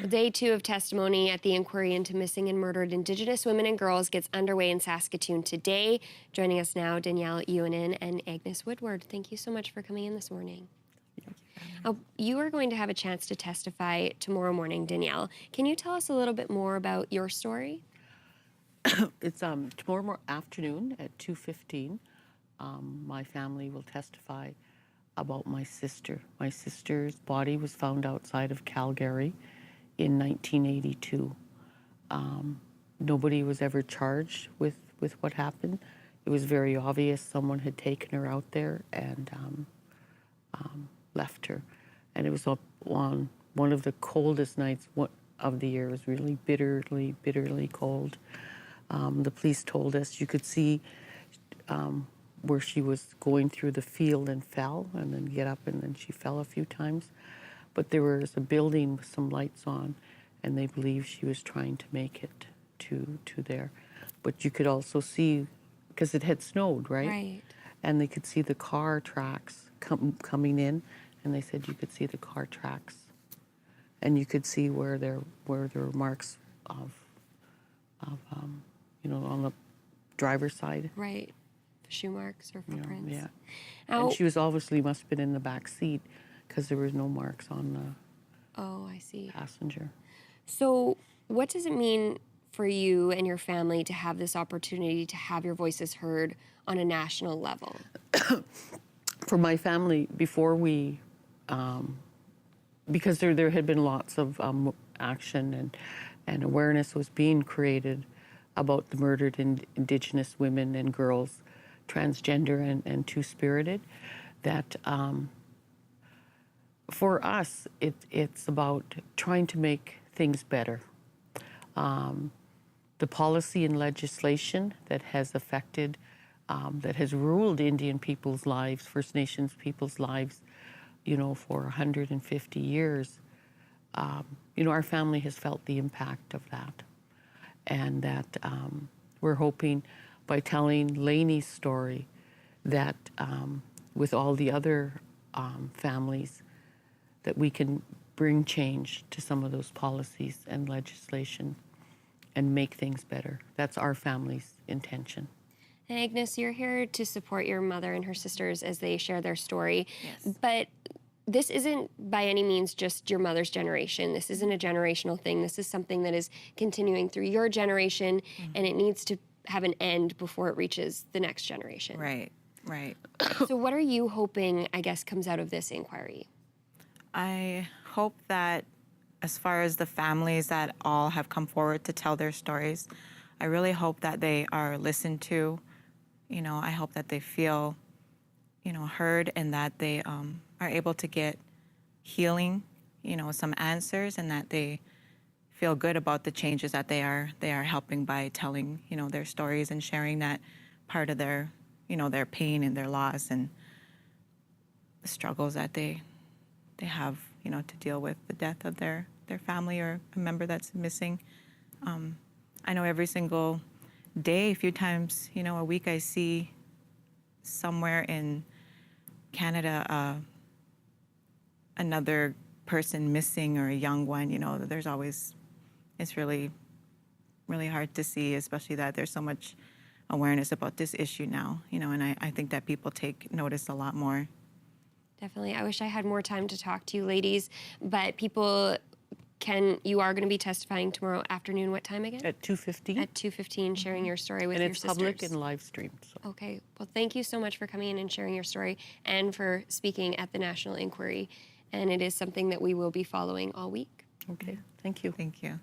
Day 2 of testimony at the inquiry into missing and murdered Indigenous women and girls gets underway in Saskatoon today. Joining us now, Danielle and Agnes Woodward. Thank you so much for coming in this morning. You are going to have a chance to testify tomorrow morning, Danielle. Can you tell us a little bit more about your story? It's tomorrow afternoon at 2:15. My family will testify about my sister. My sister's body was found outside of Calgary in 1982. Nobody was ever charged with what happened. It was very obvious someone had taken her out there and left her. And it was on one of the coldest nights of the year. It was really bitterly, bitterly cold. The police told us you could see where she was going through the field and fell, and then get up, and then she fell a few times. But there was a building with some lights on, and they believe she was trying to make it to there. But you could also see, because it had snowed, right? Right. And they could see the car tracks coming in, and they said you could see the car tracks, and you could see where there were marks of on the driver's side. Right. Shoe marks or footprints. Yeah. Now, And she was obviously must have been in the back seat because there was no marks on the oh, I see. passenger. So what does it mean for you and your family to have this opportunity to have your voices heard on a national level? For my family, before we, because there had been lots of action and awareness was being created about the murdered Indigenous women and girls, transgender and two-spirited, that for us, it's about trying to make things better. The policy and legislation that has affected, that has ruled Indian people's lives, First Nations people's lives, for 150 years, our family has felt the impact of that. And that we're hoping by telling Lainey's story that with all the other families, that we can bring change to some of those policies and legislation and make things better. That's our family's intention. And Agnes, you're here to support your mother and her sisters as they share their story. Yes. But this isn't by any means just your mother's generation. This isn't a generational thing. This is something that is continuing through your generation, and it needs to have an end before it reaches the next generation. Right, right. So what are you hoping, I guess, comes out of this inquiry? I hope that as far as the families that all have come forward to tell their stories, I really hope that they are listened to. I hope that they feel, heard, and that they are able to get healing, some answers, and that they feel good about the changes that they are helping by telling, their stories and sharing that part of their, their pain and their loss and the struggles that they have, to deal with the death of their family or a member that's missing. I know every single day, a few times, a week, I see somewhere in Canada another person missing or a young one. There's always, it's really, really hard to see, especially that there's so much awareness about this issue now, and I think that people take notice a lot more. Definitely. I wish I had more time to talk to you ladies, but you are going to be testifying tomorrow afternoon. What time again? At 2:15. At 2:15, sharing your story with and your sisters. And it's public and live streamed. So. Okay. Well, thank you so much for coming in and sharing your story and for speaking at the National Inquiry. And it is something that we will be following all week. Okay. Thank you. Thank you.